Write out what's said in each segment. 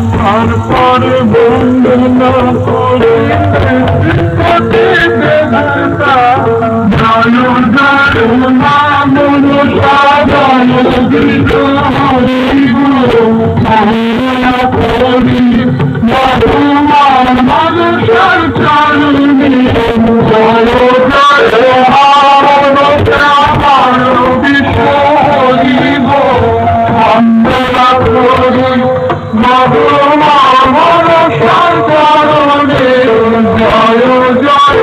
তারপর বন্দনা করিতে করিতে জয় জয় নাম সাজায় করি মধুমান মানুষের চরণে জয় জয় আমার বিশ্ব হরিব বন্দনা করি মধুমান মানুষের চরণে জয় জয়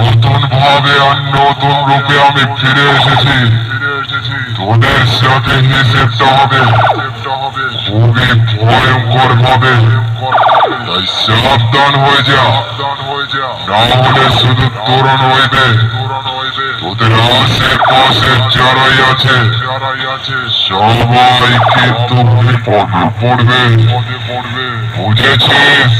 নতুন ভাবে আর নতুন রূপে আমি ফিরে এসেছি। তোদের সাথে হিসেবটা হবে খুবই ভয়ঙ্কর ভাবে, তাই সাবধান হয়ে যা, না হলে শুধু তোরণ হইবে। তোদের আশেপাশে যারাই আছে সবাই কিন্তু বিপদে পড়বে, বুঝেছিস?